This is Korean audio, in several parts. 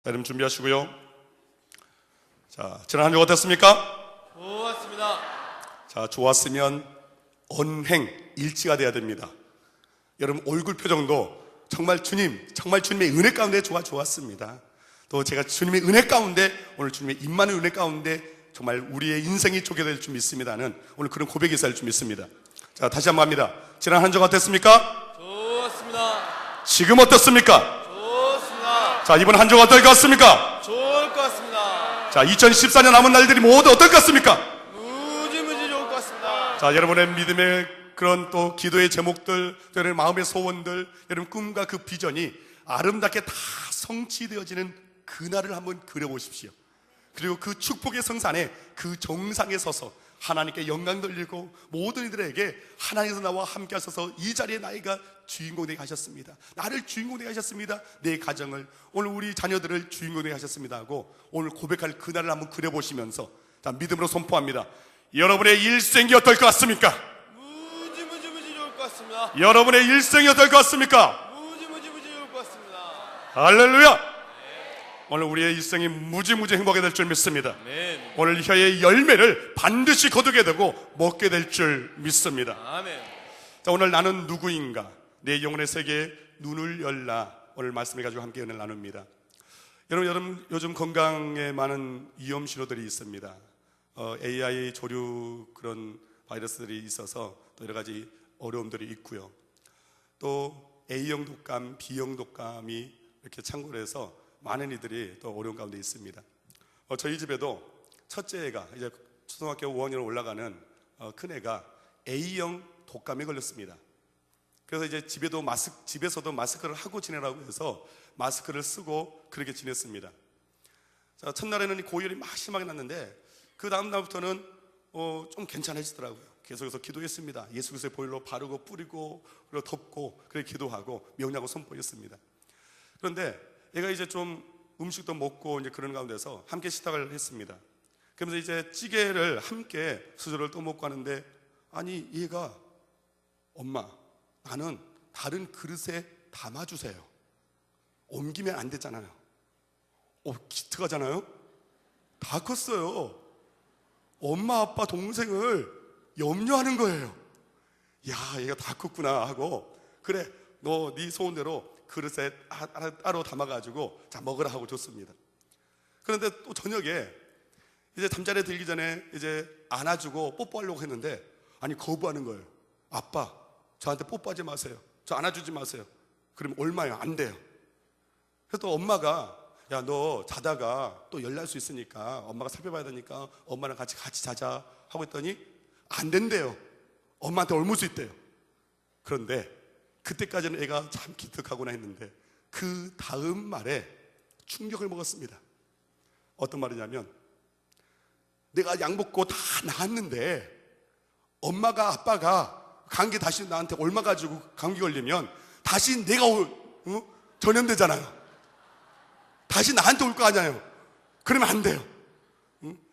여러분 준비하시고요. 자, 지난 한 주 어땠습니까? 좋았습니다. 자, 좋았으면 언행 일치가 돼야 됩니다. 여러분 얼굴 표정도 정말 주님의 은혜 가운데 좋았습니다. 또 제가 주님의 은혜 가운데, 오늘 주님의 임만의 은혜 가운데 정말 우리의 인생이 좋게 될 줄 믿습니다는 오늘 그런 고백이 있을 줄 믿습니다. 자, 다시 한번 합니다. 지난 한 주 어땠습니까? 좋았습니다. 지금 어떻습니까? 좋습니다. 자, 이번 한 주가 어떨 것 같습니까? 좋을 것 같습니다. 자, 2014년 남은 날들이 모두 어떨 것 같습니까? 무지무지 좋을 것 같습니다. 자, 여러분의 믿음의 그런 또 기도의 제목들, 여러분의 마음의 소원들, 여러분 꿈과 그 비전이 아름답게 다 성취되어지는 그날을 한번 그려보십시오. 그리고 그 축복의 성산에, 그 정상에 서서 하나님께 영광 돌리고 모든 이들에게 하나님께서 나와 함께 하셔서 이 자리에 나이가 주인공 되게 하셨습니다. 나를 주인공 되게 하셨습니다. 내 가정을, 오늘 우리 자녀들을 주인공 되게 하셨습니다 하고 오늘 고백할 그날을 한번 그려보시면서, 자, 믿음으로 선포합니다. 여러분의 일생이 어떨 것 같습니까? 무지무지 좋을 것 같습니다. 여러분의 일생이 어떨 것 같습니까? 무지무지 좋을 것 같습니다. 할렐루야! 오늘 우리의 일생이 무지무지 행복하게 될 줄 믿습니다. 아멘. 오늘 혀의 열매를 반드시 거두게 되고 먹게 될 줄 믿습니다. 아멘. 자, 오늘 나는 누구인가? 내 영혼의 세계에 눈을 열라. 오늘 말씀을 가지고 함께 은혜를 나눕니다. 여러분 요즘 건강에 많은 위험 신호들이 있습니다. AI 조류 그런 바이러스들이 있어서 또 여러 가지 어려움들이 있고요. 또 A형 독감, B형 독감이 이렇게 창궐 해서 많은 이들이 또 어려운 가운데 있습니다. 저희 집에도 첫째 애가 이제 초등학교 5학년 올라가는 큰애가 A형 독감에 걸렸습니다. 그래서 이제 집에서도 마스크를 하고 지내라고 해서 마스크를 쓰고 그렇게 지냈습니다. 자, 첫날에는 고열이 막 심하게 났는데 그 다음 날부터는 좀 괜찮아지더라고요. 계속해서 기도했습니다. 예수 그리스도의 보혈로 바르고 뿌리고 그리고 덮고 그렇게 기도하고 명령하고 선포했습니다. 그런데 얘가 이제 좀 음식도 먹고 이제 그런 가운데서 함께 식탁을 했습니다. 그러면서 이제 찌개를 함께 수저를 또 먹고 하는데, 아니 얘가 엄마, 나는 다른 그릇에 담아주세요. 옮기면 안 되잖아요. 기특하잖아요. 다 컸어요. 엄마 아빠 동생을 염려하는 거예요. 야, 얘가 다 컸구나 하고, 그래 너 네 소원대로 그릇에 따로 담아가지고 자 먹으라 하고 줬습니다. 그런데 또 저녁에 이제 잠자리에 들기 전에 이제 안아주고 뽀뽀하려고 했는데, 아니 거부하는 거예요. 아빠, 저한테 뽀뽀하지 마세요. 저 안아주지 마세요. 그러면 얼마예요? 안 돼요. 그래서 또 엄마가, 야 너 자다가 또 열날 수 있으니까 엄마가 살펴봐야 되니까 엄마랑 같이 자자 하고 했더니 안 된대요. 엄마한테 옮을 수 있대요. 그런데 그때까지는 애가 참 기특하구나 했는데 그 다음 말에 충격을 먹었습니다. 어떤 말이냐면, 내가 약 먹고 다 나았는데 엄마가 아빠가 감기 다시 나한테 옮아가지고 감기 걸리면 다시 내가 전염되잖아요. 다시 나한테 올 거 아니에요. 그러면 안 돼요.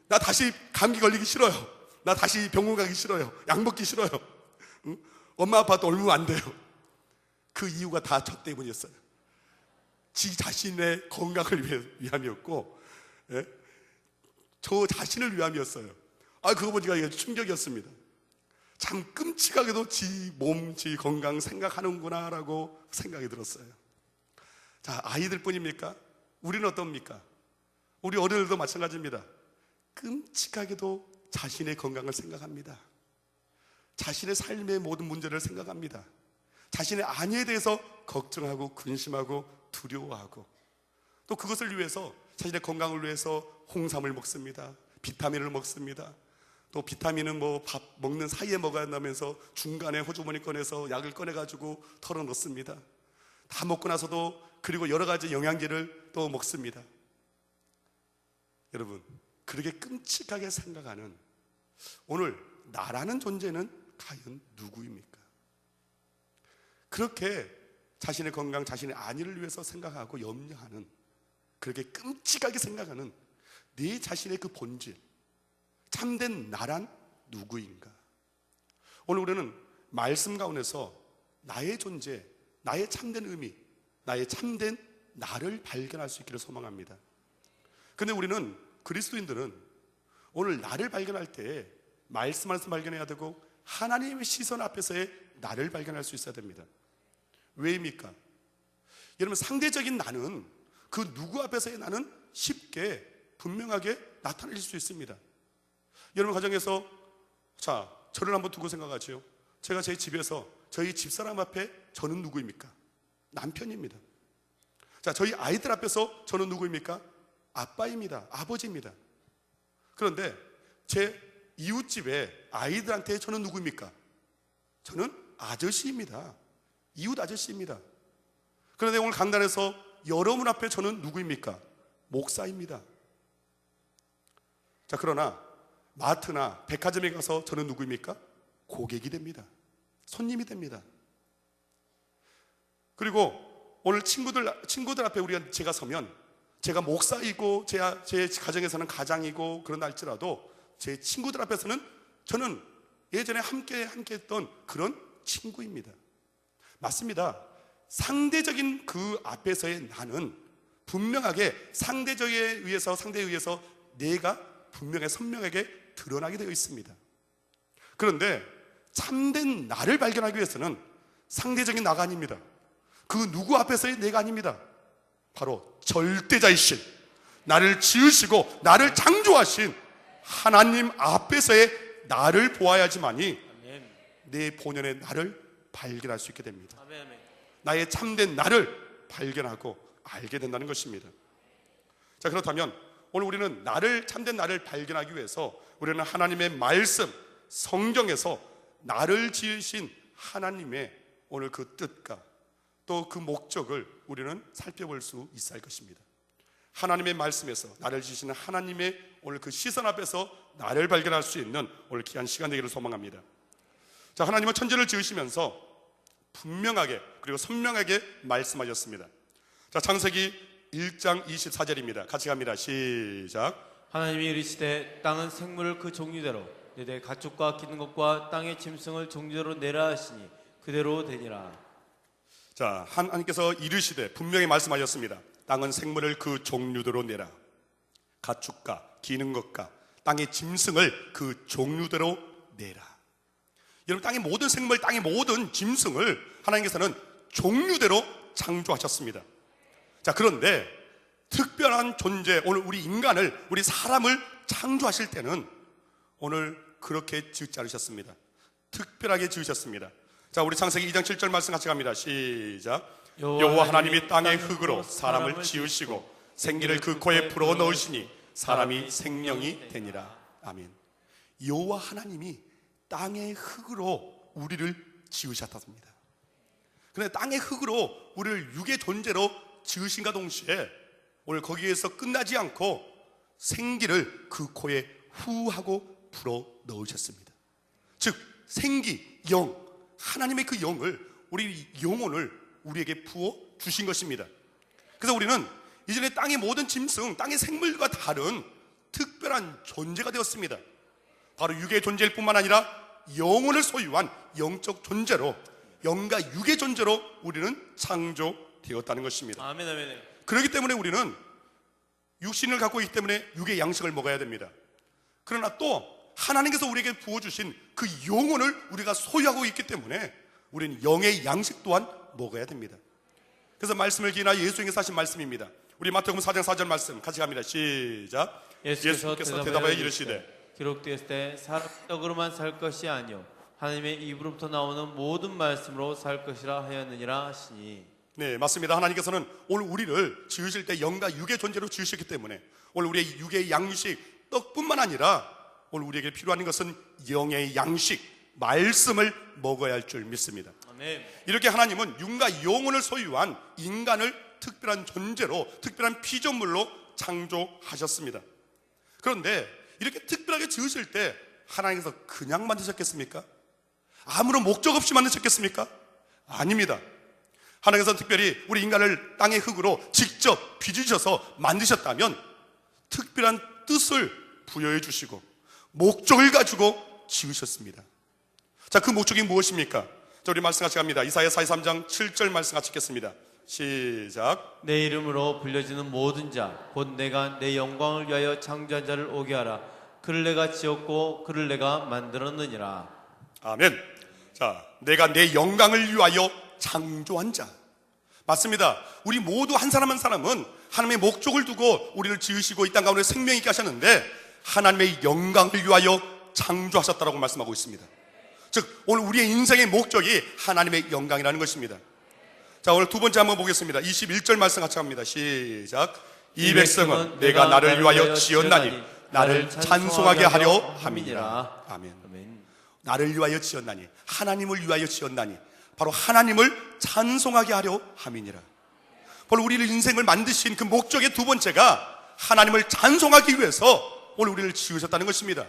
나 다시 감기 걸리기 싫어요. 나 다시 병원 가기 싫어요. 약 먹기 싫어요. 엄마 아빠도 옮으면 안 돼요. 그 이유가 다 저 때문이었어요. 지 자신의 건강을 위함이었고, 예? 저 자신을 위함이었어요. 그거 보니까 이게 충격이었습니다. 참 끔찍하게도 지 몸, 지 건강 생각하는구나 라고 생각이 들었어요. 자, 아이들 뿐입니까? 우리는 어떻습니까? 우리 어른들도 마찬가지입니다. 끔찍하게도 자신의 건강을 생각합니다. 자신의 삶의 모든 문제를 생각합니다. 자신의 안위에 대해서 걱정하고 근심하고 두려워하고, 또 그것을 위해서 자신의 건강을 위해서 홍삼을 먹습니다. 비타민을 먹습니다. 또 비타민은 뭐 밥 먹는 사이에 먹어야 한다면서 중간에 호주머니 꺼내서 약을 꺼내가지고 털어 넣습니다. 다 먹고 나서도 그리고 여러 가지 영양제를 또 먹습니다. 여러분, 그렇게 끔찍하게 생각하는 오늘 나라는 존재는 과연 누구입니까? 그렇게 자신의 건강, 자신의 안위를 위해서 생각하고 염려하는, 그렇게 끔찍하게 생각하는 네 자신의 그 본질, 참된 나란 누구인가? 오늘 우리는 말씀 가운데서 나의 존재, 나의 참된 의미, 나의 참된 나를 발견할 수 있기를 소망합니다. 근데 우리는 그리스도인들은 오늘 나를 발견할 때 말씀 안에서 발견해야 되고 하나님의 시선 앞에서의 나를 발견할 수 있어야 됩니다. 왜입니까? 여러분, 상대적인 나는 그 누구 앞에서의 나는 쉽게 분명하게 나타낼 수 있습니다. 여러분 가정에서 저를 한번 두고 생각하지요. 제가 제 집에서 저희 집사람 앞에 저는 누구입니까? 남편입니다. 저희 아이들 앞에서 저는 누구입니까? 아빠입니다. 아버지입니다. 그런데 제 이웃집에 아이들한테 저는 누구입니까? 저는 아저씨입니다. 이웃 아저씨입니다. 그런데 오늘 강단에서 여러분 앞에 저는 누구입니까? 목사입니다. 그러나 마트나 백화점에 가서 저는 누구입니까? 고객이 됩니다. 손님이 됩니다. 그리고 오늘 친구들 앞에 제가 서면 제가 목사이고 제 가정에서는 가장이고 그런다 할지라도 제 친구들 앞에서는 저는 예전에 함께 했던 그런 친구입니다. 맞습니다. 상대적인 그 앞에서의 나는 분명하게 상대에 의해서 내가 분명히 선명하게 드러나게 되어 있습니다. 그런데 참된 나를 발견하기 위해서는 상대적인 나가 아닙니다. 그 누구 앞에서의 내가 아닙니다. 바로 절대자이신, 나를 지으시고 나를 창조하신 하나님 앞에서의 나를 보아야지만이 내 본연의 나를 발견할 수 있게 됩니다. 나의 참된 나를 발견하고 알게 된다는 것입니다. 그렇다면 오늘 우리는 참된 나를 발견하기 위해서 우리는 하나님의 말씀, 성경에서 나를 지으신 하나님의 오늘 그 뜻과 또 그 목적을 우리는 살펴볼 수 있어야 할 것입니다. 하나님의 말씀에서 나를 지으시는 하나님의 오늘 그 시선 앞에서 나를 발견할 수 있는 오늘 귀한 시간 되기를 소망합니다. 하나님은 천지를 지으시면서 분명하게 그리고 선명하게 말씀하셨습니다. 창세기 1장 24절입니다. 같이 갑니다. 시작. 하나님이 이르시되 땅은 생물을 그 종류대로 내대 가축과 기는 것과 땅의 짐승을 종류대로 내라 하시니 그대로 되니라. 하나님께서 이르시되 분명히 말씀하셨습니다. 땅은 생물을 그 종류대로 내라. 가축과 기는 것과 땅의 짐승을 그 종류대로 내라. 여러분, 땅의 모든 생물, 땅의 모든 짐승을 하나님께서는 종류대로 창조하셨습니다. 그런데 특별한 존재, 오늘 우리 사람을 창조하실 때는 오늘 그렇게 지으지 않으셨습니다. 특별하게 지으셨습니다. 우리 창세기 2장 7절 말씀 같이 갑니다. 시작. 여호와 하나님이 땅의 흙으로 사람을 지으시고 생기를 그 코에 불어 넣으시니 사람이 생명이 되니라. 아멘. 여호와 하나님이 땅의 흙으로 우리를 지으셨답니다. 그런데 땅의 흙으로 우리를 육의 존재로 지으신과 동시에 오늘 거기에서 끝나지 않고 생기를 그 코에 후 하고 불어 넣으셨습니다. 즉 생기, 영, 하나님의 그 영을, 우리 영혼을 우리에게 부어 주신 것입니다. 그래서 우리는 이전에 땅의 모든 짐승, 땅의 생물과 다른 특별한 존재가 되었습니다. 바로 육의 존재일 뿐만 아니라 영혼을 소유한 영적 존재로, 영과 육의 존재로 우리는 창조되었다는 것입니다. 아멘, 아멘. 그렇기 때문에 우리는 육신을 갖고 있기 때문에 육의 양식을 먹어야 됩니다. 그러나 또 하나님께서 우리에게 부어주신 그 영혼을 우리가 소유하고 있기 때문에 우리는 영의 양식 또한 먹어야 됩니다. 그래서 말씀을 기인하여 예수님께서 하신 말씀입니다. 우리 마태복음 4장 4절 말씀 같이 갑니다. 시작. 예수께서 대답하여 이르시되 기록되었을 때 사람 떡으로만 살 것이 아니요 하나님의 입으로부터 나오는 모든 말씀으로 살 것이라 하였느니라 하시니. 네, 맞습니다. 하나님께서는 오늘 우리를 지으실 때 영과 육의 존재로 지으셨기 때문에 오늘 우리의 육의 양식, 떡뿐만 아니라 오늘 우리에게 필요한 것은 영의 양식, 말씀을 먹어야 할 줄 믿습니다. 아멘. 이렇게 하나님은 육과 영혼을 소유한 인간을 특별한 존재로, 특별한 피조물로 창조하셨습니다. 그런데 이렇게 특별하게 지으실 때 하나님께서 그냥 만드셨겠습니까? 아무런 목적 없이 만드셨겠습니까? 아닙니다. 하나님께서 특별히 우리 인간을 땅의 흙으로 직접 빚으셔서 만드셨다면 특별한 뜻을 부여해 주시고 목적을 가지고 지으셨습니다. 그 목적이 무엇입니까? 우리 말씀 같이 갑니다. 이사야 43장 7절 말씀 같이 읽겠습니다. 시작. 내 이름으로 불려지는 모든 자 곧 내가 내 영광을 위하여 창조한 자를 오게 하라. 그를 내가 지었고 그를 내가 만들었느니라. 아멘. 자, 내가 내 영광을 위하여 창조한 자. 맞습니다. 우리 모두 한 사람 한 사람은 하나님의 목적을 두고 우리를 지으시고 이 땅 가운데 생명 있게 하셨는데 하나님의 영광을 위하여 창조하셨다라고 말씀하고 있습니다. 즉 오늘 우리의 인생의 목적이 하나님의 영광이라는 것입니다. 자, 오늘 두 번째 한번 보겠습니다. 21절 말씀 같이 합니다. 시작. 이 백성은 내가 나를 위하여 지었나니 나를 찬송하게 하려 함이니라. 아멘. 나를 위하여 지었나니, 하나님을 위하여 지었나니, 바로 하나님을 찬송하게 하려 함이니라. 바로 우리를 인생을 만드신 그 목적의 두 번째가 하나님을 찬송하기 위해서 오늘 우리를 지으셨다는 것입니다.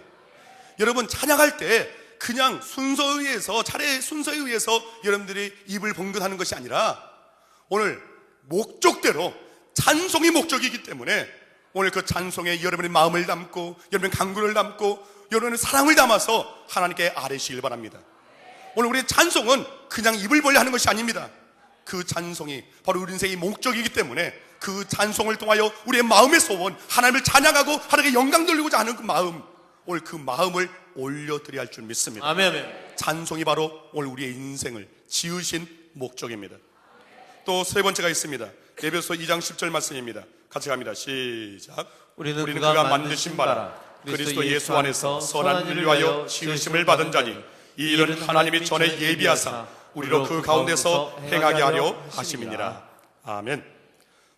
여러분, 찬양할 때 그냥 순서에 의해서, 차례의 순서에 의해서 여러분들이 입을 봉긋하는 것이 아니라 오늘 목적대로 찬송이 목적이기 때문에 오늘 그 찬송에 여러분의 마음을 담고 여러분의 간구를 담고 여러분의 사랑을 담아서 하나님께 아뢰시길 바랍니다. 오늘 우리의 찬송은 그냥 입을 벌려 하는 것이 아닙니다. 그 찬송이 바로 우리 인생의 목적이기 때문에 그 찬송을 통하여 우리의 마음의 소원, 하나님을 찬양하고 하나님께 영광 돌리고자 하는 그 마음, 오늘 그 마음을 올려드려야 할 줄 믿습니다. 아멘. 찬송이 바로 오늘 우리의 인생을 지으신 목적입니다. 또 세 번째가 있습니다. 에베소 2장 10절 말씀입니다. 같이 갑니다. 시작. 우리는 그가 만드신 바라 그리스도 예수 안에서 선한 일을 위하여 지으심을 받은 자니 이 일은 하나님이 전에 예비하사 우리로 그 가운데서 행하게 하려 하심이니라. 아멘.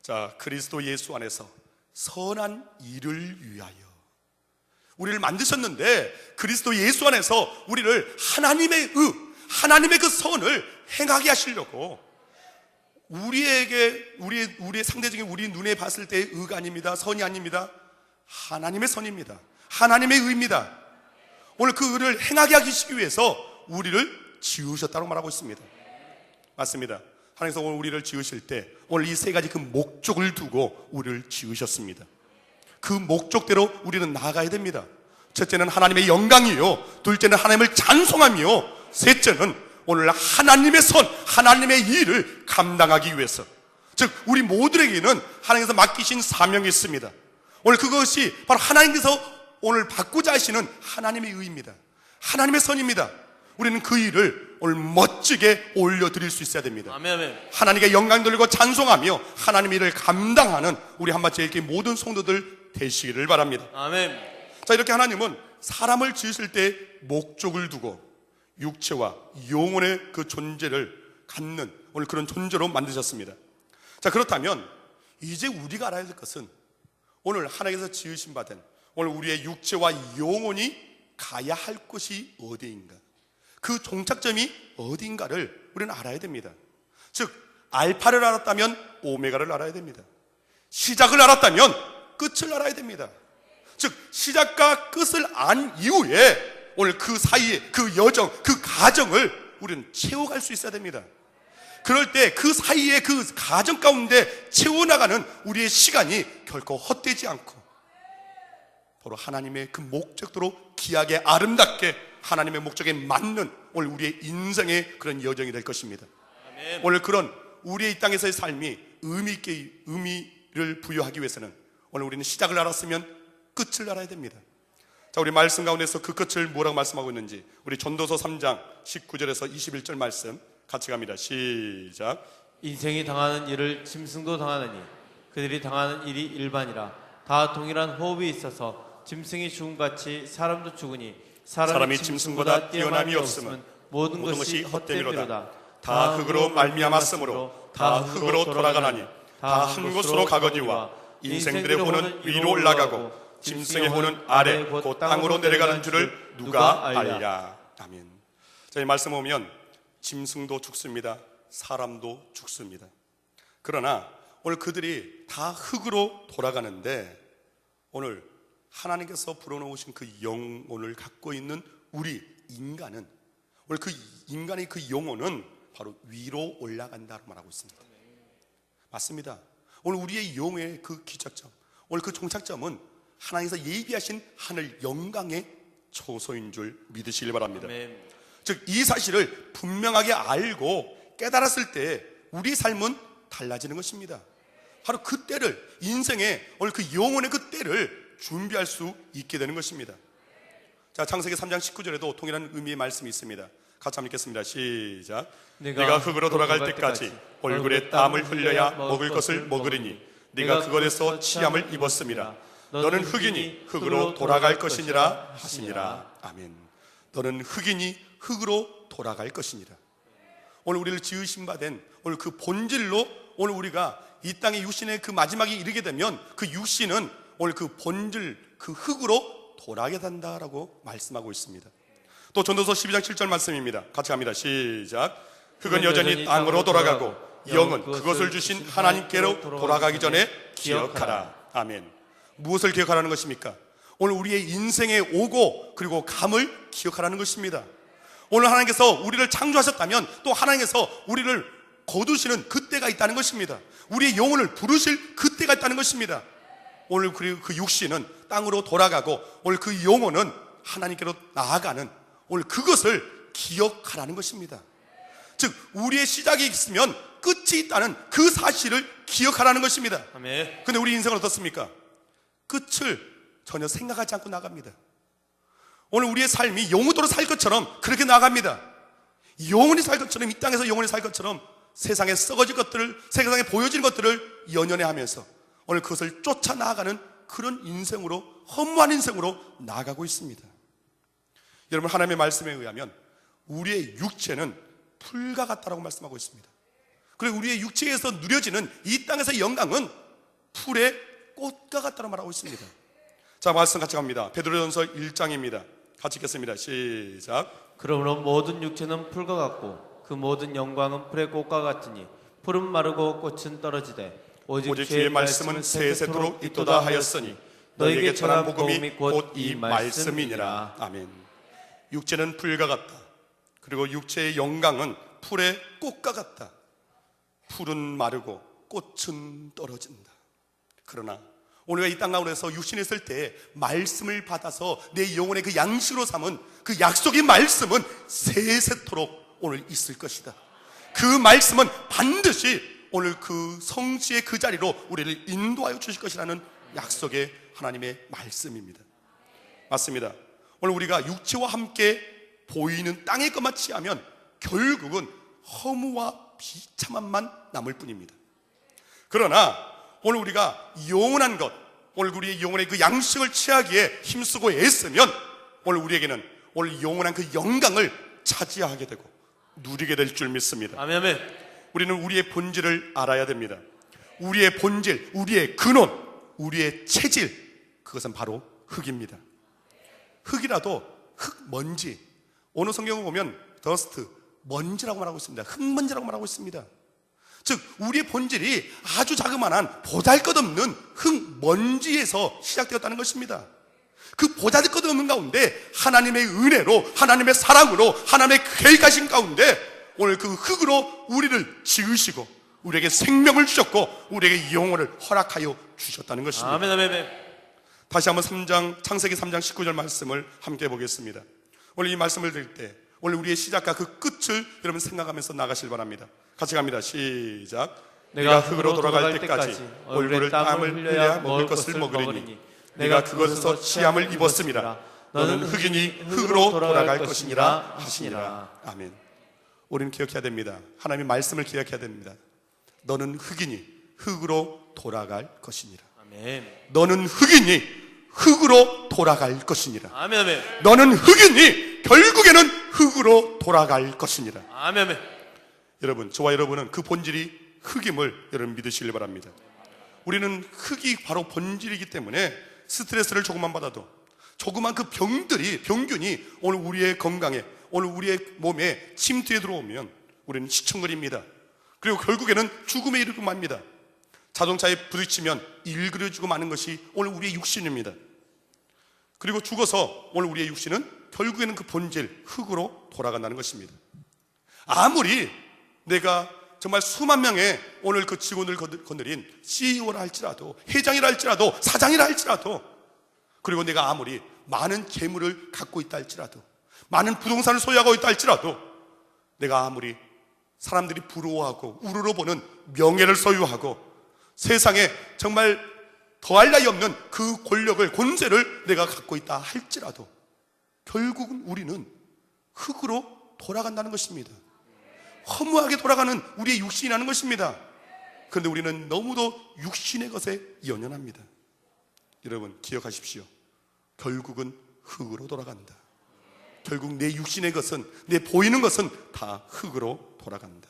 자, 그리스도 예수 안에서 선한 일을 위하여 우리를 만드셨는데 그리스도 예수 안에서 우리를 하나님의 하나님의 그 선을 행하게 하시려고 우리의 상대적인 우리 눈에 봤을 때의 의가 아닙니다. 선이 아닙니다. 하나님의 선입니다. 하나님의 의입니다. 오늘 그 의를 행하게 하시기 위해서 우리를 지으셨다고 말하고 있습니다. 맞습니다. 하나님께서 오늘 우리를 지으실 때 오늘 이 세 가지 그 목적을 두고 우리를 지으셨습니다. 그 목적대로 우리는 나아가야 됩니다. 첫째는 하나님의 영광이요, 둘째는 하나님을 찬송하며, 셋째는 오늘 하나님의 선, 하나님의 일을 감당하기 위해서, 즉 우리 모두에게는 하나님께서 맡기신 사명이 있습니다. 오늘 그것이 바로 하나님께서 오늘 받고자 하시는 하나님의 의입니다. 하나님의 선입니다. 우리는 그 일을 오늘 멋지게 올려드릴 수 있어야 됩니다. 아멘. 하나님께 영광 돌리고 찬송하며 하나님의 일을 감당하는 우리 한마디의 모든 성도들 되시기를 바랍니다. 아멘. 자, 이렇게 하나님은 사람을 지으실 때 목적을 두고 육체와 영혼의 그 존재를 갖는 오늘 그런 존재로 만드셨습니다. 자, 그렇다면 이제 우리가 알아야 될 것은 오늘 하나님께서 지으신 바된 오늘 우리의 육체와 영혼이 가야 할 곳이 어디인가, 그 종착점이 어디인가를 우리는 알아야 됩니다. 즉 알파를 알았다면 오메가를 알아야 됩니다. 시작을 알았다면 끝을 알아야 됩니다. 즉 시작과 끝을 안 이후에 오늘 그 사이에 그 여정, 그 과정을 우리는 채워갈 수 있어야 됩니다. 그럴 때 그 사이에 그 과정 가운데 채워나가는 우리의 시간이 결코 헛되지 않고 바로 하나님의 그 목적대로 귀하게 아름답게 하나님의 목적에 맞는 오늘 우리의 인생의 그런 여정이 될 것입니다. 아멘. 오늘 그런 우리의 이 땅에서의 삶이 의미를 부여하기 위해서는 오늘 우리는 시작을 알았으면 끝을 알아야 됩니다. 자, 우리 말씀 가운데서 그 끝을 뭐라고 말씀하고 있는지 우리 전도서 3장 19절에서 21절 말씀 같이 갑니다. 시작. 인생이 당하는 일을 짐승도 당하느니 그들이 당하는 일이 일반이라. 다 동일한 호흡이 있어서 짐승이 죽음같이 사람도 죽으니 사람이 짐승보다 뛰어남이 없음은 모든 것이 헛되미로다. 다 흙으로 말미암았으므로 다 흙으로 돌아가나니 다 한 곳으로 가거니와 인생들의 혼은 위로 올라가고 짐승의 혼은 아래 곧 땅으로 내려가는 줄을 누가 알랴. 아멘. 자, 이 말씀 보면 짐승도 죽습니다. 사람도 죽습니다. 그러나 오늘 그들이 다 흙으로 돌아가는데 오늘 하나님께서 불어넣으신 그 영혼을 갖고 있는 우리 인간은 오늘 그 인간의 그 영혼은 바로 위로 올라간다고 말하고 있습니다. 맞습니다. 오늘 우리의 영혼의 그 기착점, 오늘 그 종착점은 하나님께서 예비하신 하늘 영광의 초소인 줄 믿으시길 바랍니다. 아멘. 즉 이 사실을 분명하게 알고 깨달았을 때 우리 삶은 달라지는 것입니다. 바로 그 때를, 인생의 오늘 그 영혼의 그 때를 준비할 수 있게 되는 것입니다. 자, 창세기 3장 19절에도 동일한 의미의 말씀이 있습니다. 같이 한번 읽겠습니다. 시작. 네가 흙으로 돌아갈 때까지 얼굴에 땀을 흘려야 먹을 것을 먹으리니 네가 그것에서 취함을 입었음이라. 너는 흙이니 흙으로 돌아갈 것이니라 하시니라. 아멘. 너는 흙이니 흙으로 돌아갈 것이니라. 오늘 우리를 지으신 바 된 오늘 그 본질로 오늘 우리가 이 땅의 육신의 그 마지막에 이르게 되면 그 육신은 오늘 그 본질, 그 흙으로 돌아가게 된다라고 말씀하고 있습니다. 또 전도서 12장 7절 말씀입니다. 같이 합니다. 시작. 흙은 여전히 땅으로 돌아가고 영은 그것을 주신 하나님께로 돌아가기 전에 기억하라. 아멘. 무엇을 기억하라는 것입니까? 오늘 우리의 인생의 오고 그리고 감을 기억하라는 것입니다. 오늘 하나님께서 우리를 창조하셨다면 또 하나님께서 우리를 거두시는 그때가 있다는 것입니다. 우리의 영혼을 부르실 그때가 있다는 것입니다. 오늘 그리고 그 육신은 땅으로 돌아가고 오늘 그 영혼은 하나님께로 나아가는 오늘 그것을 기억하라는 것입니다. 즉 우리의 시작이 있으면 끝이 있다는 그 사실을 기억하라는 것입니다. 아멘. 근데 우리 인생은 어떻습니까? 끝을 전혀 생각하지 않고 나갑니다. 오늘 우리의 삶이 영원토록 살 것처럼 그렇게 나갑니다. 영원히 살 것처럼, 이 땅에서 영원히 살 것처럼 세상에 썩어질 것들을, 세상에 보여질 것들을 연연해 하면서 오늘 그것을 쫓아 나아가는 그런 인생으로, 허무한 인생으로 나아가고 있습니다. 여러분, 하나님의 말씀에 의하면 우리의 육체는 풀과 같다라고 말씀하고 있습니다. 그리고 우리의 육체에서 누려지는 이 땅에서의 영광은 풀의 꽃과 같다고 말하고 있습니다. 자, 말씀 같이 갑니다. 베드로전서 1장입니다. 같이 읽겠습니다. 시작. 그러므로 모든 육체는 풀과 같고 그 모든 영광은 풀의 꽃과 같으니 풀은 마르고 꽃은 떨어지되 오직 주의 말씀은 세세토록 있도다 하였으니 너에게 전한 복음이 곧 이 말씀이니라. 아멘. 육체는 풀과 같다. 그리고 육체의 영광은 풀의 꽃과 같다. 풀은 마르고 꽃은 떨어진다. 그러나 오늘 이 땅 가운데서 육신에 있을 때 말씀을 받아서 내 영혼의 그 양식으로 삼은 그 약속의 말씀은 세세토록 오늘 있을 것이다. 그 말씀은 반드시 오늘 그 성취의 그 자리로 우리를 인도하여 주실 것이라는 약속의 하나님의 말씀입니다. 맞습니다. 오늘 우리가 육체와 함께 보이는 땅의 것만 취하면 결국은 허무와 비참함만 남을 뿐입니다. 그러나 오늘 우리가 영원한 것, 오늘 우리의 영혼의 그 양식을 취하기에 힘쓰고 애쓰면 오늘 우리에게는 오늘 영원한 그 영광을 차지하게 되고 누리게 될 줄 믿습니다. 아멘, 아멘. 우리는 우리의 본질을 알아야 됩니다. 우리의 본질, 우리의 근원, 우리의 체질, 그것은 바로 흙입니다. 흙이라도 흙먼지, 어느 성경을 보면 더스트, 먼지라고 말하고 있습니다. 흙먼지라고 말하고 있습니다. 즉 우리의 본질이 아주 자그마한 보잘것없는 흙먼지에서 시작되었다는 것입니다. 그 보잘것없는 가운데 하나님의 은혜로, 하나님의 사랑으로, 하나님의 계획하신 가운데 오늘 그 흙으로 우리를 지으시고 우리에게 생명을 주셨고 우리에게 영혼을 허락하여 주셨다는 것입니다. 아멘, 아멘, 아멘. 다시 한번 창세기 3장 19절 말씀을 함께 보겠습니다. 오늘 이 말씀을 들을 때 오늘 우리의 시작과 그 끝을 여러분 생각하면서 나가실 바랍니다. 같이 갑니다. 시작. 내가 흙으로 돌아갈 때까지 얼굴에 땀을 흘려야 먹을 것을 먹으리니 내가 그것에서 취함을 입었음이라. 너는 흙이니 흙으로 돌아갈 것이니라 하시니라. 아멘. 우리는 기억해야 됩니다. 하나님의 말씀을 기억해야 됩니다. 너는 흙이니 흙으로 돌아갈 것이니라. 아멘. 너는 흙이니 흙으로 돌아갈 것이니라. 아멘, 아멘. 너는 흙이니 결국에는 흙으로 돌아갈 것이니라. 아멘, 아멘. 여러분, 저와 여러분은 그 본질이 흙임을 여러분 믿으시길 바랍니다. 우리는 흙이 바로 본질이기 때문에 스트레스를 조금만 받아도 조그만 그 병균이 오늘 우리의 건강에, 오늘 우리의 몸에 침투해 들어오면 우리는 시청거립니다. 그리고 결국에는 죽음에 이르고 맙니다. 자동차에 부딪히면 일그러지고 마는 것이 오늘 우리의 육신입니다. 그리고 죽어서 오늘 우리의 육신은 결국에는 그 본질 흙으로 돌아간다는 것입니다. 아무리 내가 정말 수만 명의 오늘 그 직원을 거느린 CEO라 할지라도, 회장이라 할지라도, 사장이라 할지라도, 그리고 내가 아무리 많은 재물을 갖고 있다 할지라도, 많은 부동산을 소유하고 있다 할지라도, 내가 아무리 사람들이 부러워하고 우러러보는 명예를 소유하고 세상에 정말 더할 나위 없는 그 권력을, 권세를 내가 갖고 있다 할지라도 결국은 우리는 흙으로 돌아간다는 것입니다. 허무하게 돌아가는 우리의 육신이라는 것입니다. 그런데 우리는 너무도 육신의 것에 연연합니다. 여러분 기억하십시오. 결국은 흙으로 돌아간다. 결국 내 육신의 것은, 내 보이는 것은 다 흙으로 돌아간다.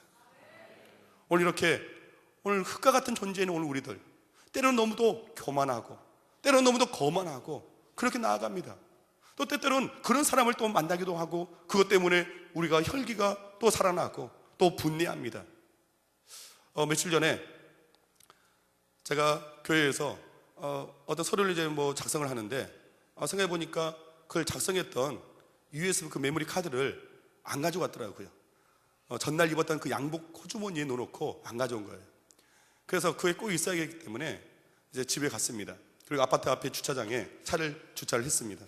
오늘 이렇게 오늘 흙과 같은 존재인 오늘 우리들, 때로는 너무도 교만하고 때로는 너무도 거만하고 그렇게 나아갑니다. 또 때때로는 그런 사람을 또 만나기도 하고 그것 때문에 우리가 혈기가 또 살아나고 또 분내합니다. 며칠 전에 제가 교회에서 어떤 서류를 이제 작성을 하는데 생각해 보니까 그걸 작성했던 USB 그 메모리 카드를 안 가져갔더라고요. 전날 입었던 그 양복 호주머니에 넣어놓고 안 가져온 거예요. 그래서 그게 꼭 있어야겠기 때문에 이제 집에 갔습니다. 그리고 아파트 앞에 주차장에 차를 주차를 했습니다.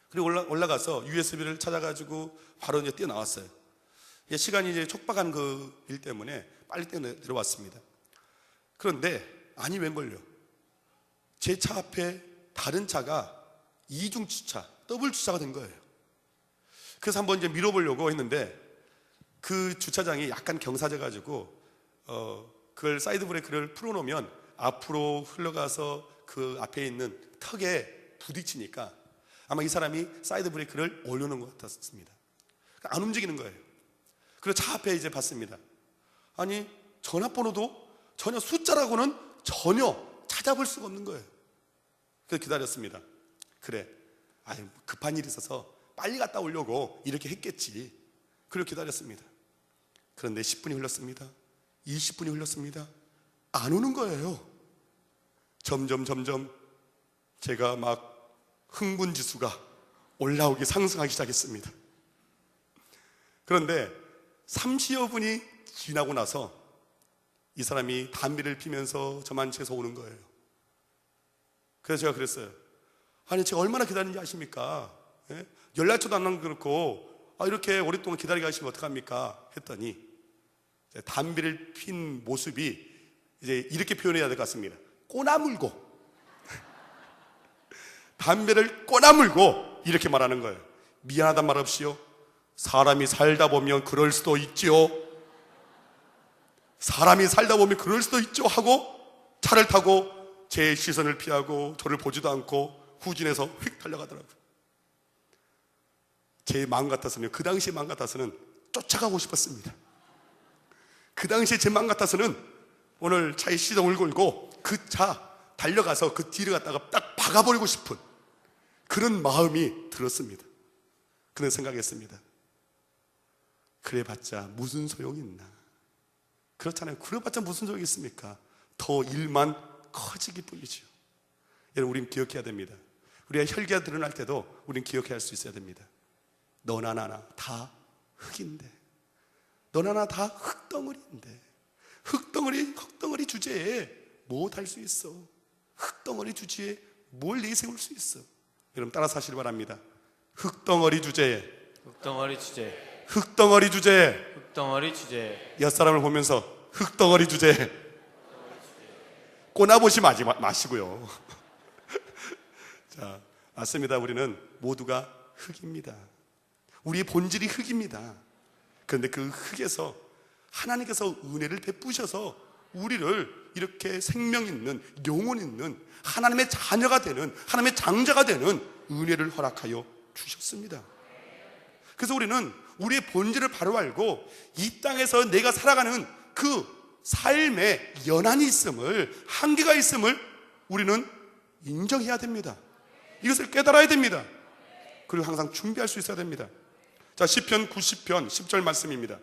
그리고 올라가서 USB를 찾아가지고 바로 이제 뛰어나왔어요. 시간이 이제 촉박한 그 일 때문에 빨리 내려왔습니다. 그런데 아니 웬걸요, 제 차 앞에 다른 차가 이중 주차, 더블 주차가 된 거예요. 그래서 한번 이제 밀어보려고 했는데 그 주차장이 약간 경사져 가지고 그걸 사이드 브레이크를 풀어놓으면 앞으로 흘러가서 그 앞에 있는 턱에 부딪히니까 아마 이 사람이 사이드 브레이크를 올려놓은 것 같았습니다. 안 움직이는 거예요. 그래서 차 앞에 이제 봤습니다. 아니 전화번호도 전혀 숫자라고는 전혀 찾아볼 수가 없는 거예요. 그래서 기다렸습니다. 그래, 급한 일이 있어서 빨리 갔다 오려고 이렇게 했겠지. 그리고 기다렸습니다. 그런데 10분이 흘렀습니다. 20분이 흘렀습니다. 안 오는 거예요. 점점 제가 막 흥분 지수가 올라오기, 상승하기 시작했습니다. 그런데 30여 분이 지나고 나서 이 사람이 담배를 피면서 저만 채서 오는 거예요. 그래서 제가 그랬어요. 아니 제가 얼마나 기다리는지 아십니까? 예? 연락처도 안 그렇고 이렇게 오랫동안 기다리게 하시면 어떡합니까? 했더니 담배를 핀 모습이 이제 이렇게 표현해야 될 것 같습니다. 꼬나물고 담배를 꼬나물고 이렇게 말하는 거예요. 미안하단 말 없이요. 사람이 살다 보면 그럴 수도 있지요. 사람이 살다 보면 그럴 수도 있죠 하고 차를 타고 제 시선을 피하고 저를 보지도 않고 후진해서 휙 달려가더라고요. 제 마음 같아서는, 그 당시의 마음 같아서는 쫓아가고 싶었습니다. 그 당시에 제 마음 같아서는 오늘 차에 시동을 걸고 그 차 달려가서 그 뒤를 갖다가 딱 박아버리고 싶은 그런 마음이 들었습니다. 그런 생각했습니다. 그래봤자 무슨 소용이 있나? 그렇잖아요. 그래봤자 무슨 소용이 있습니까? 더 일만 커지기 뿐이죠. 여러분 우린 기억해야 됩니다. 우리가 혈기가 드러날 때도 우린 기억해야 할 수 있어야 됩니다. 너나 나나 다 흙인데, 너나 나 다 흙덩어리인데, 흙덩어리 주제에 뭐 할 수 있어? 흙덩어리 주제에 뭘 내세울 수 있어? 여러분 따라서 하시길 바랍니다. 흙덩어리 주제에 옆사람을 보면서 흙덩어리 주제에 꼬나보시 마시고요. 자, 맞습니다. 우리는 모두가 흙입니다. 우리의 본질이 흙입니다. 그런데 그 흙에서 하나님께서 은혜를 베푸셔서 우리를 이렇게 생명 있는, 영혼 있는 하나님의 자녀가 되는, 하나님의 장자가 되는 은혜를 허락하여 주셨습니다. 그래서 우리는 우리의 본질을 바로 알고 이 땅에서 내가 살아가는 그 삶에 연한이 있음을, 한계가 있음을 우리는 인정해야 됩니다. 이것을 깨달아야 됩니다. 그리고 항상 준비할 수 있어야 됩니다. 자, 시편 90편 10절 말씀입니다.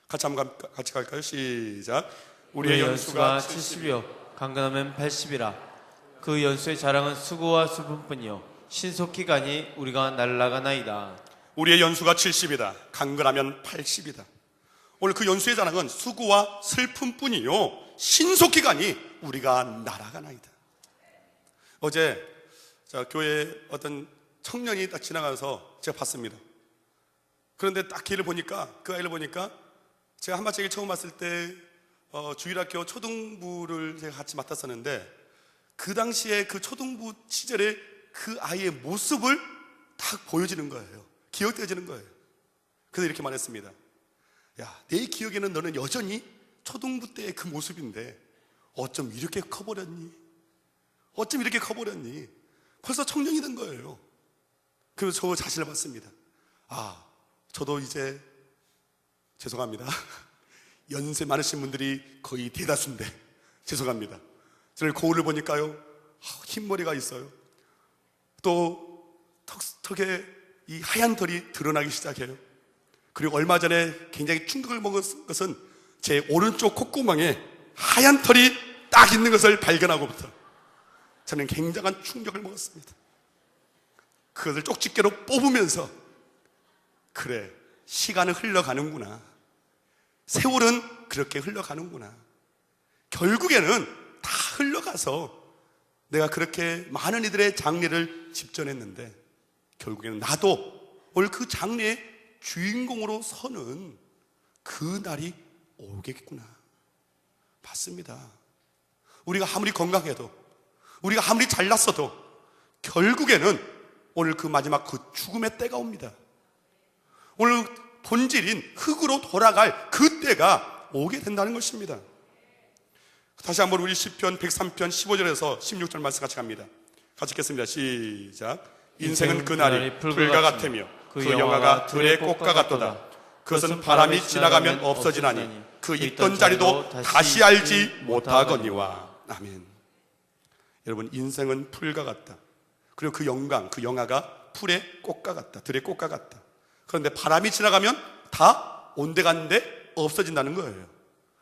같이 갈까요? 시작. 우리의 연수가 70이요 강건하면 80이라. 그 연수의 자랑은 수고와 슬픔뿐이요 신속히 가니 우리가 날아가나이다. 우리의 연수가 70이다. 강건하면 80이다. 오늘 그 연수의 자랑은 수고와 슬픔뿐이요 신속히 가니 우리가 날아가나이다. 어제 교회에 어떤 청년이 딱 지나가서 제가 봤습니다. 그런데 딱 걔를 보니까, 그 아이를 보니까 제가 한마책을 처음 왔을 때 주일학교 초등부를 제가 같이 맡았었는데, 그 당시에 그 초등부 시절에 그 아이의 모습을 딱 보여지는 거예요. 기억되어지는 거예요. 그래서 이렇게 말했습니다. 야, 내 기억에는 너는 여전히 초등부 때의 그 모습인데 어쩜 이렇게 커버렸니? 어쩜 이렇게 커버렸니? 벌써 청년이 된 거예요. 그래서 저 자신을 봤습니다. 아, 저도 이제 죄송합니다. 연세 많으신 분들이 거의 대다수인데 죄송합니다. 저를 거울을 보니까요, 흰머리가 있어요. 또 턱에 이 하얀 털이 드러나기 시작해요. 그리고 얼마 전에 굉장히 충격을 먹은 것은 제 오른쪽 콧구멍에 하얀 털이 딱 있는 것을 발견하고부터 저는 굉장한 충격을 먹었습니다. 그것을 쪽집게로 뽑으면서, 그래, 시간은 흘러가는구나, 세월은 그렇게 흘러가는구나, 결국에는 다 흘러가서 내가 그렇게 많은 이들의 장례를 집전했는데 결국에는 나도 오늘 그 장례의 주인공으로 서는 그 날이 오겠구나. 맞습니다. 우리가 아무리 건강해도, 우리가 아무리 잘났어도 결국에는 오늘 그 마지막 그 죽음의 때가 옵니다. 오늘 본질인 흙으로 돌아갈 그 때가 오게 된다는 것입니다. 다시 한번 우리 시편 103편 15절에서 16절 말씀 같이 갑니다. 같이 읽겠습니다. 시작. 인생은 그날이 불과 같으며 그 영화가 들의 꽃과 같도다. 그것은 바람이 지나가면 없어지나니 그 있던 자리도 다시 알지 못하거니와. 아멘. 여러분, 인생은 풀과 같다. 그리고 그 영광, 그 영화가 풀의 꽃과 같다. 들의 꽃과 같다. 그런데 바람이 지나가면 다 온데간데 없어진다는 거예요.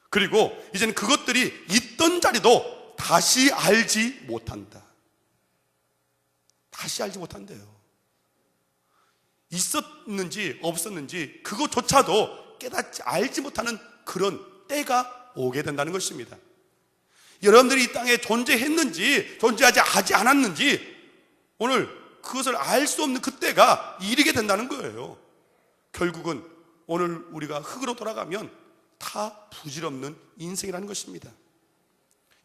그리고 이제는 그것들이 있던 자리도 다시 알지 못한다. 다시 알지 못한대요. 있었는지 없었는지 그것조차도 깨닫지 알지 못하는 그런 때가 오게 된다는 것입니다. 여러분들이 이 땅에 존재했는지 존재하지 않았는지 오늘 그것을 알 수 없는 그때가 이르게 된다는 거예요. 결국은 오늘 우리가 흙으로 돌아가면 다 부질없는 인생이라는 것입니다.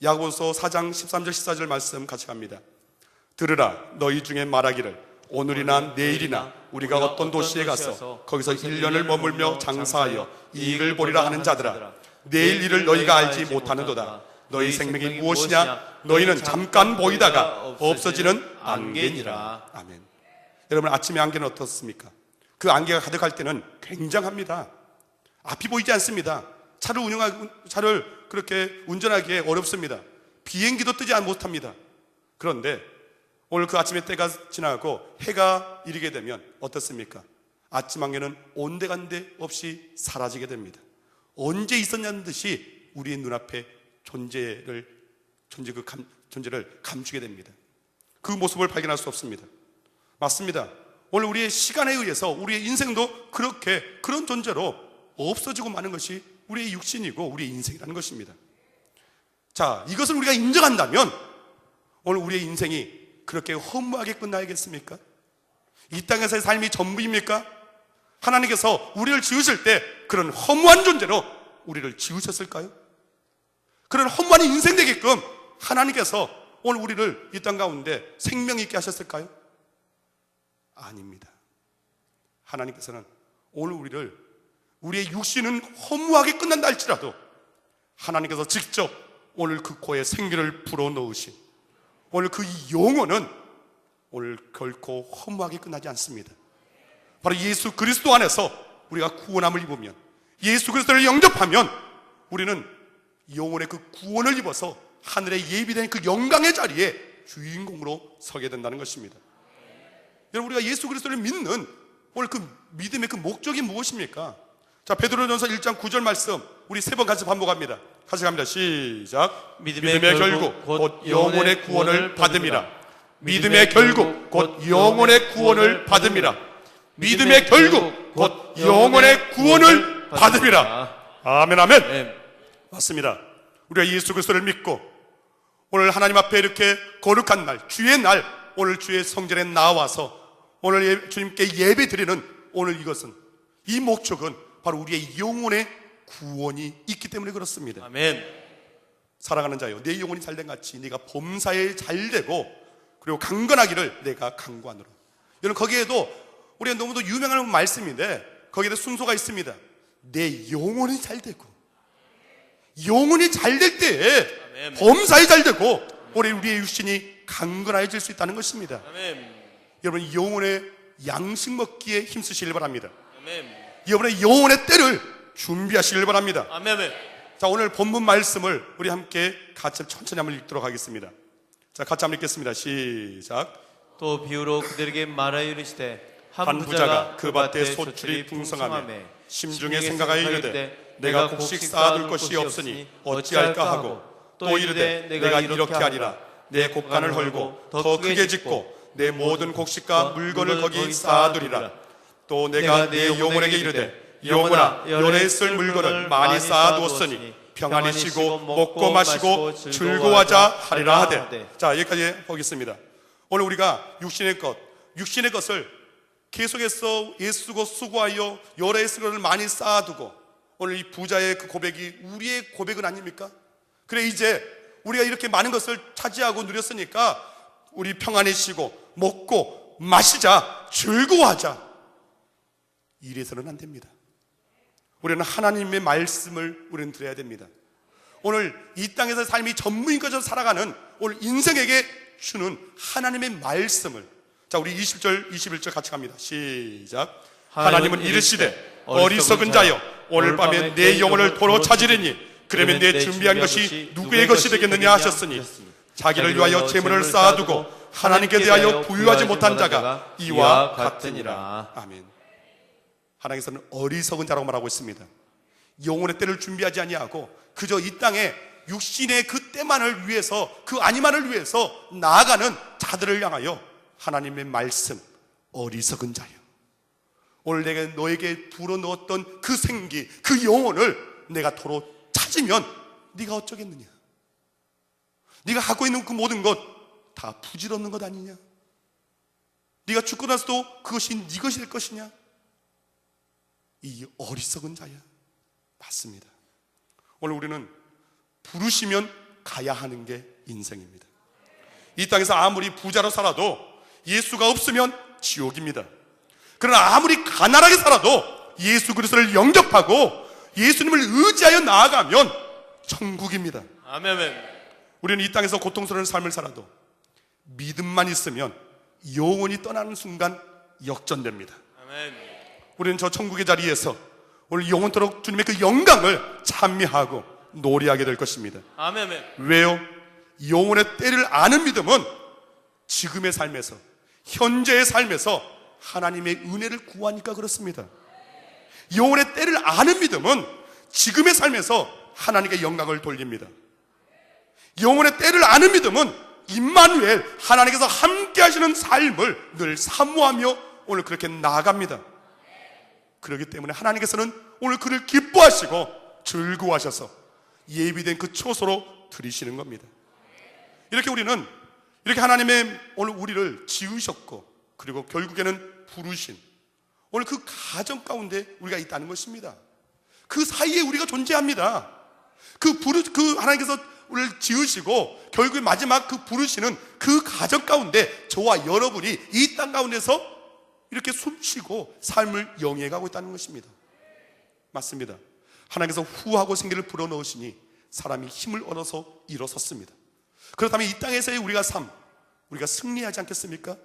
야고보서 4장 13절 14절 말씀 같이 갑니다. 들으라, 너희 중에 말하기를 오늘이나 내일이나 우리가 어떤 도시에 가서 거기서 1년을 머물며 장사하여 이익을 보리라 하는 자들아, 내일 일을 너희가 알지 못하는도다. 너희 생명이 무엇이냐? 너희는 잠깐 보이다가 없어지는 안개니라. 아멘. 여러분, 아침에 안개는 어떻습니까? 그 안개가 가득할 때는 굉장합니다. 앞이 보이지 않습니다. 차를 그렇게 운전하기에 어렵습니다. 비행기도 뜨지 못합니다. 그런데 오늘 그 아침에 때가 지나고 해가 이르게 되면 어떻습니까? 아침 안개는 온데간데 없이 사라지게 됩니다. 언제 있었냐는 듯이 우리의 눈앞에 존재를 감추게 됩니다. 그 모습을 발견할 수 없습니다. 맞습니다. 오늘 우리의 시간에 의해서 우리의 인생도 그런 존재로 없어지고 마는 것이 우리의 육신이고 우리의 인생이라는 것입니다. 자, 이것을 우리가 인정한다면 오늘 우리의 인생이 그렇게 허무하게 끝나야겠습니까? 이 땅에서의 삶이 전부입니까? 하나님께서 우리를 지으실 때 그런 허무한 존재로 우리를 지으셨을까요? 그런 허무한 인생 되게끔 하나님께서 오늘 우리를 이 땅 가운데 생명 있게 하셨을까요? 아닙니다. 하나님께서는 오늘 우리의 육신은 허무하게 끝난다 할지라도 하나님께서 직접 오늘 그 코에 생기를 불어넣으신 오늘 그 영혼은 오늘 결코 허무하게 끝나지 않습니다. 바로 예수 그리스도 안에서 우리가 구원함을 입으면, 예수 그리스도를 영접하면 우리는 영혼의 그 구원을 입어서 하늘에 예비된 그 영광의 자리에 주인공으로 서게 된다는 것입니다. 여러분, 우리가 예수 그리스도를 믿는 오늘 그 믿음의 그 목적이 무엇입니까? 자, 베드로전서 1장 9절 말씀 우리 세 번 같이 반복합니다. 같이 갑니다. 시작. 믿음의 결국 곧 영혼의 구원을 받음이라. 믿음의 결국 곧 영혼의 구원을 받음이라. 믿음의 결국 곧 영혼의 구원을 받음이라. 아멘, 아멘. 맞습니다. 우리가 예수 그리스도를 믿고 오늘 하나님 앞에 이렇게 거룩한 날, 주의 날, 오늘 주의 성전에 나와서 오늘 주님께 예배 드리는 오늘 이것은, 이 목적은 바로 우리의 영혼의 구원이 있기 때문에 그렇습니다. 아멘. 사랑하는 자여, 내 영혼이 잘된 같이 네가 범사에 잘되고 그리고 강건하기를 내가 강구하노라. 여러분, 거기에도 우리가 너무도 유명한 말씀인데 거기에도 순서가 있습니다. 내 영혼이 잘되고, 영혼이 잘될 때에 범사에 잘되고 우리의 육신이 강건해질 수 있다는 것입니다. 아멘. 여러분, 영혼의 양식 먹기에 힘쓰시길 바랍니다. 아멘. 여러분의 영혼의 때를 준비하시길 바랍니다. 아멘. 자, 오늘 본문 말씀을 우리 함께 같이 천천히 한번 읽도록 하겠습니다. 자, 같이 한번 읽겠습니다. 시작. 또 비유로 그들에게 말하여 이르시되 한 부자가 그 밭에 소출이 풍성하며 심중에 생각하여 이르되 내가 곡식 쌓아둘 것이 없으니 어찌할까 하고, 또 이르되 내가 이렇게 하리라. 내 곡간을 헐고 더 크게 짓고 내 모든 곡식과 물건을 거기 쌓아두리라. 또 내가 내 영혼에게 이르되 영혼아, 열에 쓸 물건을 많이 쌓아두었으니 평안히 쉬고 먹고 마시고 즐거워하자 하리라 하되. 자, 여기까지 보겠습니다. 오늘 우리가 육신의 것을 계속해서 애쓰고 수고하여 열에 쓸 것을 많이 쌓아두고, 오늘 이 부자의 그 고백이 우리의 고백은 아닙니까? 그래, 이제 우리가 이렇게 많은 것을 차지하고 누렸으니까 우리 평안히 쉬고 먹고 마시자, 즐거워하자. 이래서는 안 됩니다. 우리는 하나님의 말씀을 우리는 들어야 됩니다. 오늘 이 땅에서 삶이 전무인과처럼 살아가는 오늘 인생에게 주는 하나님의 말씀을, 자, 우리 20절 21절 같이 갑니다. 시작. 하나님은 이르시되 어리석은 자여, 오늘 밤에 내 영혼을 도로 찾으리니 그러면 내 준비한 것이 누구의 것이 되겠느냐 하셨으니, 자기를 위하여 재물을 쌓아두고 하나님께 대하여 부유하지 못한 자가 이와 같으니라. 아멘. 하나님께서는 어리석은 자라고 말하고 있습니다. 영혼의 때를 준비하지 아니하고 그저 이 땅에 육신의 그 때만을 위해서, 그 아니만을 위해서 나아가는 자들을 향하여 하나님의 말씀, 어리석은 자여, 오늘 내가 너에게 불어넣었던 그 생기, 그 영혼을 내가 도로 찾으면 네가 어쩌겠느냐? 네가 갖고 있는 그 모든 것 다 부질없는 것 아니냐? 네가 죽고 나서도 그것이 네 것이 될 것이냐? 이 어리석은 자야. 맞습니다. 오늘 우리는 부르시면 가야 하는 게 인생입니다. 이 땅에서 아무리 부자로 살아도 예수가 없으면 지옥입니다. 그러나 아무리 가난하게 살아도 예수 그리스도를 영접하고 예수님을 의지하여 나아가면 천국입니다. 아멘. 우리는 이 땅에서 고통스러운 삶을 살아도 믿음만 있으면 영원히 떠나는 순간 역전됩니다. 아멘. 우리는 저 천국의 자리에서 오늘 영원토록 주님의 그 영광을 찬미하고 노래하게 될 것입니다. 아멘. 왜요? 영혼의 때를 아는 믿음은 지금의 삶에서, 현재의 삶에서 하나님의 은혜를 구하니까 그렇습니다. 영혼의 때를 아는 믿음은 지금의 삶에서 하나님께 영광을 돌립니다. 영혼의 때를 아는 믿음은 임마누엘, 하나님께서 함께 하시는 삶을 늘 사모하며 오늘 그렇게 나아갑니다. 그렇기 때문에 하나님께서는 오늘 그를 기뻐하시고 즐거워하셔서 예비된 그 초소로 드리시는 겁니다. 이렇게 우리는 이렇게 하나님의 오늘 우리를 지으셨고, 그리고 결국에는 부르신 오늘 그 가정 가운데 우리가 있다는 것입니다. 그 사이에 우리가 존재합니다. 그 하나님께서 우리를 지으시고 결국에 마지막 그 부르시는 그 가정 가운데 저와 여러분이 이 땅 가운데서 이렇게 숨쉬고 삶을 영위해가고 있다는 것입니다. 맞습니다. 하나님께서 후하고 생기를 불어넣으시니 사람이 힘을 얻어서 일어섰습니다. 그렇다면 이 땅에서의 우리가 승리하지 않겠습니까?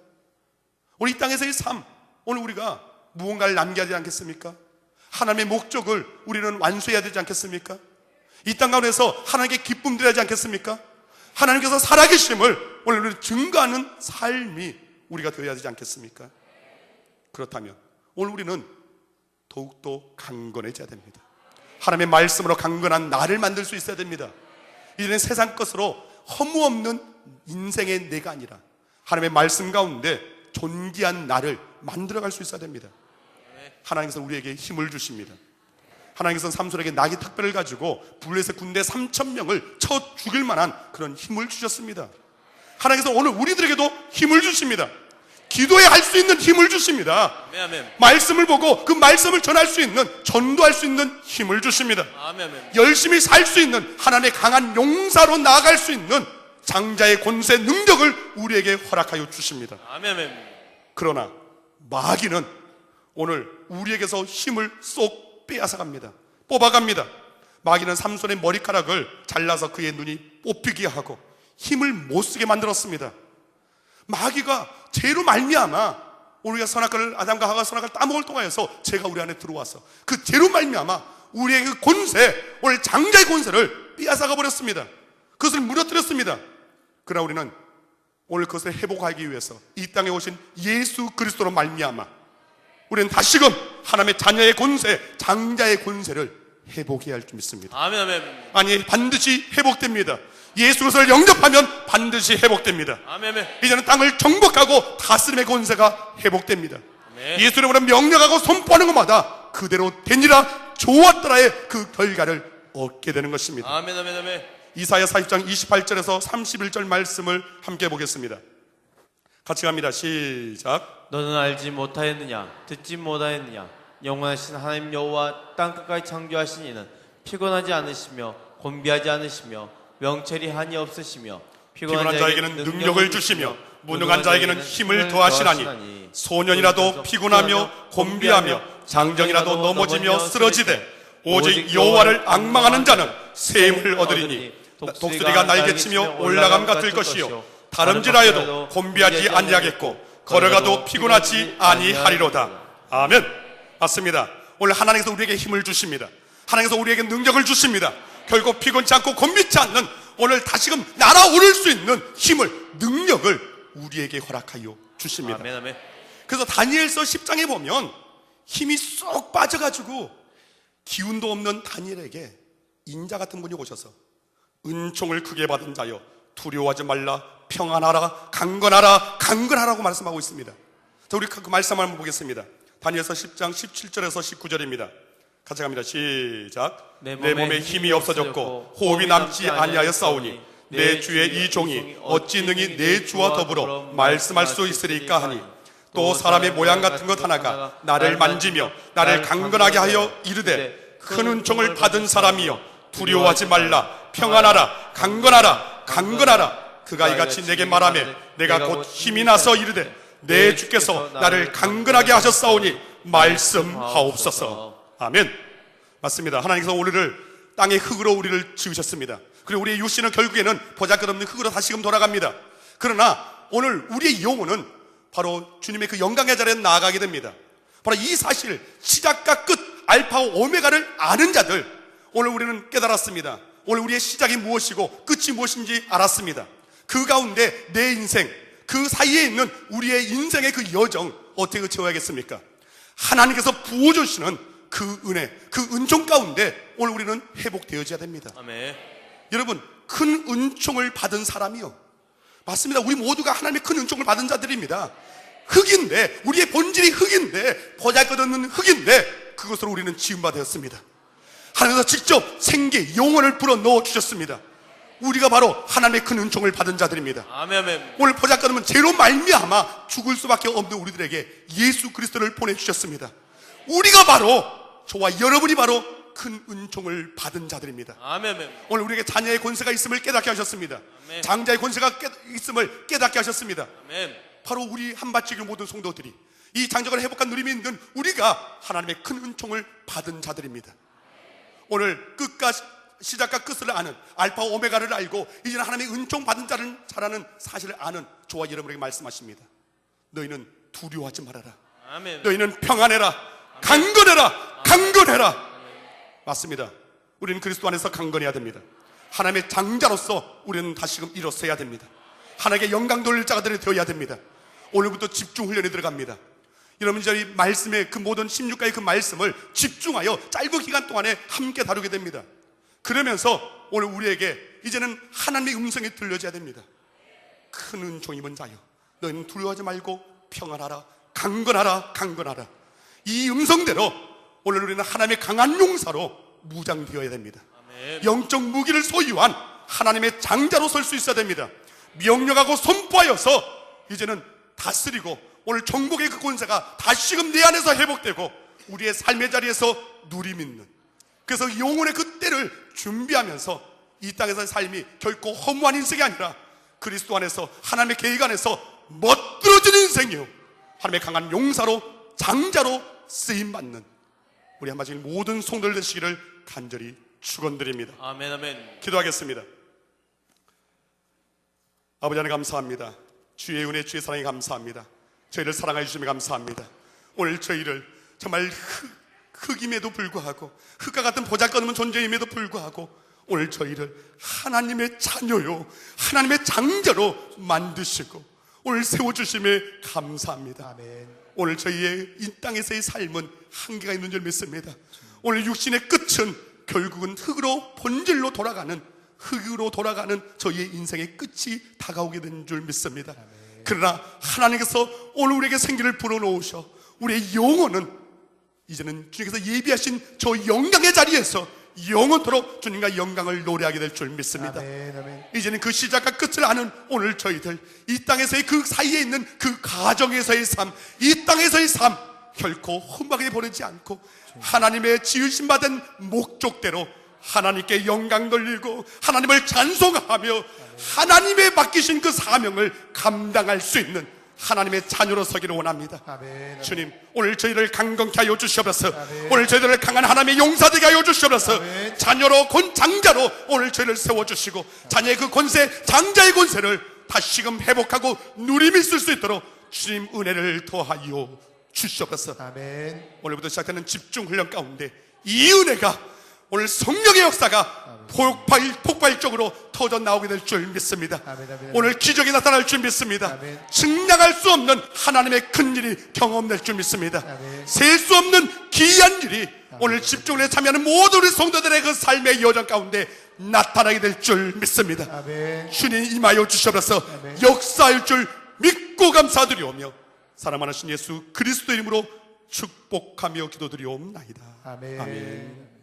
오늘 이 땅에서의 삶, 오늘 우리가 무언가를 남겨야 되지 않겠습니까? 하나님의 목적을 우리는 완수해야 되지 않겠습니까? 이 땅 가운데서 하나님께 기쁨 드려야 하지 않겠습니까? 하나님께서 살아계심을 오늘 우리는 증거하는 삶이 우리가 되어야 되지 않겠습니까? 그렇다면 오늘 우리는 더욱더 강건해져야 됩니다. 하나님의 말씀으로 강건한 나를 만들 수 있어야 됩니다. 이제는 세상 것으로 허무없는 인생의 내가 아니라 하나님의 말씀 가운데 존귀한 나를 만들어갈 수 있어야 됩니다. 하나님께서 우리에게 힘을 주십니다. 하나님께서는 삼손에게 나귀 특별을 가지고 블레셋 군대 3,000명을 쳐 죽일 만한 그런 힘을 주셨습니다. 하나님께서 오늘 우리들에게도 힘을 주십니다. 기도해야 할 수 있는 힘을 주십니다. 아멘, 아멘. 말씀을 보고 그 말씀을 전할 수 있는, 전도할 수 있는 힘을 주십니다. 아멘, 아멘. 열심히 살 수 있는, 하나님의 강한 용사로 나아갈 수 있는 장자의 권세 능력을 우리에게 허락하여 주십니다. 아멘, 아멘. 그러나 마귀는 오늘 우리에게서 힘을 쏙 빼앗아갑니다. 뽑아갑니다. 마귀는 삼손의 머리카락을 잘라서 그의 눈이 뽑히게 하고 힘을 못 쓰게 만들었습니다. 마귀가 죄로 말미암아 우리가 선악과를, 아담과 하와가 선악과를 따먹을 동안에서 죄가 우리 안에 들어와서 그 죄로 말미암아 우리의 그 권세, 오늘 장자의 권세를 빼앗아가 버렸습니다. 그것을 무너뜨렸습니다. 그러나 우리는 오늘 그것을 회복하기 위해서 이 땅에 오신 예수 그리스도로 말미암아 우리는 다시금 하나님의 자녀의 권세, 장자의 권세를 회복해야 할 줄 믿습니다. 아멘, 아멘. 아니, 반드시 회복됩니다. 예수 그리스도를 영접하면 반드시 회복됩니다. 아멘, 아멘. 이제는 땅을 정복하고 다스림의 권세가 회복됩니다. 아멘. 예수 이름으로 명령하고 선포하는 것마다 그대로 되니라 좋았더라의 그 결과를 얻게 되는 것입니다. 아멘, 아멘, 아멘. 이사야 40장 28절에서 31절 말씀을 함께 보겠습니다. 같이 갑니다. 시작. 너는 알지 못하였느냐, 듣지 못하였느냐. 영원하신 하나님 여호와 땅끝까지 창조하신 이는 피곤하지 않으시며 곤비하지 않으시며 명철이 한이 없으시며 피곤한 자에게는 능력을 주시며 무능한 자에게는 힘을 더하시나니 소년이라도 피곤하며 곤비하며 장정이라도 넘어지며 쓰러지되 오직 여호와를 앙망하는 자는 새 힘을 얻으리니 독수리가 날개치며 올라감 같을 것이요 다름질하여도 곤비하지 아니하겠고 걸어가도 피곤하지 아니하리로다. 아멘. 맞습니다. 오늘 하나님께서 우리에게 힘을 주십니다. 하나님께서 우리에게 능력을 주십니다. 결국 피곤치 않고 곤비치 않는 오늘 다시금 날아오를 수 있는 힘을, 능력을 우리에게 허락하여 주십니다. 아멘, 아멘. 그래서 다니엘서 10장에 보면 힘이 쏙 빠져가지고 기운도 없는 다니엘에게 인자 같은 분이 오셔서 은총을 크게 받은 자여 두려워하지 말라, 평안하라, 강건하라, 강건하라고 말씀하고 있습니다. 자, 우리 그 말씀 한번 보겠습니다. 다니엘서 10장 17절에서 19절입니다. 같이 갑니다. 시작. 내 몸에 힘이 없어졌고 호흡이 남지 아니하였사오니 내 주의 이 종이 어찌 능히 내 주와 더불어 말씀할 수 있으리까 하니 또 사람의 모양 같은 것 하나가 나를 만지며 나를 강건하게 하여 이르되 큰 은총을 받은 사람이여 두려워하지 말라, 평안하라, 강건하라, 강건하라. 그가 이같이 내게 말하며 내가 곧 힘이 나서 이르되 내 주께서 나를 강건하게 하셨사오니 말씀하옵소서. 아멘. 맞습니다. 하나님께서 우리를 땅의 흙으로 우리를 지으셨습니다. 그리고 우리의 육신은 결국에는 보잘것없는 흙으로 다시금 돌아갑니다. 그러나 오늘 우리의 영혼은 바로 주님의 그 영광의 자리에 나아가게 됩니다. 바로 이 사실, 시작과 끝, 알파와 오메가를 아는 자들, 오늘 우리는 깨달았습니다. 오늘 우리의 시작이 무엇이고 끝이 무엇인지 알았습니다. 그 가운데 내 인생, 그 사이에 있는 우리의 인생의 그 여정 어떻게 채워야겠습니까? 하나님께서 부어주시는 그 은혜, 그 은총 가운데 오늘 우리는 회복되어져야 됩니다. 아멘. 여러분, 큰 은총을 받은 사람이요, 맞습니다. 우리 모두가 하나님의 큰 은총을 받은 자들입니다. 흙인데, 우리의 본질이 흙인데, 보잘것없는 흙인데 그것으로 우리는 지음받았습니다. 하나님께서 직접 생기, 영혼을 불어 넣어 주셨습니다. 우리가 바로 하나님의 큰 은총을 받은 자들입니다. 아멘, 아멘. 오늘 보잘것없는 죄로 말미암아 죽을 수밖에 없는 우리들에게 예수 그리스도를 보내주셨습니다. 우리가 바로, 저와 여러분이 바로 큰 은총을 받은 자들입니다. 아멘, 아멘. 오늘 우리에게 자녀의 권세가 있음을 깨닫게 하셨습니다. 아멘. 장자의 권세가 있음을 깨닫게 하셨습니다. 아멘. 바로 우리 한바치기 모든 성도들이 이 장정을 회복한 누림이 있는 우리가 하나님의 큰 은총을 받은 자들입니다. 오늘 끝과 시작과 끝을 아는, 알파와 오메가를 알고 이제는 하나님의 은총 받은 자를 잘하는 사실을 아는 저와 여러분에게 말씀하십니다. 너희는 두려워하지 말아라. 아멘. 너희는 평안해라, 강건해라, 강건해라. 맞습니다. 우리는 그리스도 안에서 강건해야 됩니다. 하나님의 장자로서 우리는 다시금 일어서야 됩니다. 하나님께 영광 돌릴 자들이 되어야 됩니다. 오늘부터 집중 훈련에 들어갑니다. 여러분, 저희 말씀의 그 모든 16가지 그 말씀을 집중하여 짧은 기간 동안에 함께 다루게 됩니다. 그러면서 오늘 우리에게 이제는 하나님의 음성이 들려져야 됩니다. 큰 은총 입은 자여, 너희는 두려워하지 말고 평안하라, 강건하라, 강건하라. 이 음성대로 오늘 우리는 하나님의 강한 용사로 무장되어야 됩니다. 아멘. 영적 무기를 소유한 하나님의 장자로 설 수 있어야 됩니다. 명령하고 선포하여서 이제는 다스리고 오늘 정복의 그 권세가 다시금 내 안에서 회복되고 우리의 삶의 자리에서 누림 있는, 그래서 영혼의 그 때를 준비하면서 이 땅에서의 삶이 결코 허무한 인생이 아니라 그리스도 안에서 하나님의 계획 안에서 멋들어진 인생이요, 하나님의 강한 용사로 장자로 쓰임받는 우리 한마디로 모든 성도들 되시기를 간절히 축원드립니다. 아멘, 아멘. 기도하겠습니다. 아버지 하나님 감사합니다. 주의 은혜, 주의 사랑에 감사합니다. 저희를 사랑해 주시며 감사합니다. 오늘 저희를 정말 흙임에도 불구하고, 흙과 같은 보잘것없는 존재임에도 불구하고 오늘 저희를 하나님의 자녀요, 하나님의 장자로 만드시고 오늘 세워주심에 감사합니다. 아멘. 오늘 저희의 이 땅에서의 삶은 한계가 있는 줄 믿습니다. 오늘 육신의 끝은 결국은 흙으로, 본질로 돌아가는, 흙으로 돌아가는 저희의 인생의 끝이 다가오게 된 줄 믿습니다. 그러나 하나님께서 오늘 우리에게 생기를 불어넣으셔 우리의 영혼은 이제는 주님께서 예비하신 저 영광의 자리에서 영원토록 주님과 영광을 노래하게 될 줄 믿습니다. 아멘, 아멘. 이제는 그 시작과 끝을 아는 오늘 저희들, 이 땅에서의 그 사이에 있는 그 가정에서의 삶, 이 땅에서의 삶 결코 험하게 보내지 않고 하나님의 지으심 받은 목적대로 하나님께 영광 돌리고 하나님을 찬송하며 하나님의 맡기신 그 사명을 감당할 수 있는 하나님의 자녀로 서기를 원합니다. 아멘. 주님, 오늘 저희를 강건케 하여 주시옵소서. 아멘. 오늘 저희들을 강한 하나님의 용사되게 하여 주시옵소서. 아멘. 자녀로 장자로 오늘 저희를 세워주시고 자녀의 그 권세, 장자의 권세를 다시금 회복하고 누림 있을 수 있도록 주님 은혜를 더하여 주시옵소서. 아멘. 오늘부터 시작되는 집중 훈련 가운데 이 은혜가 오늘 성령의 역사가 폭발적으로 터져 나오게 될 줄 믿습니다. 아멘, 아멘. 오늘 기적이 나타날 줄 믿습니다. 아멘. 증량할 수 없는 하나님의 큰 일이 경험될 줄 믿습니다. 아멘. 셀 수 없는 귀한 일이 오늘 집중에 참여하는 모든 우리 성도들의 그 삶의 여정 가운데 나타나게 될 줄 믿습니다. 아멘. 주님 임하여 주시옵소서. 아멘. 역사할 줄 믿고 감사드리오며 사랑하신 예수 그리스도 이름으로 축복하며 기도드리옵나이다. 아멘. 아멘.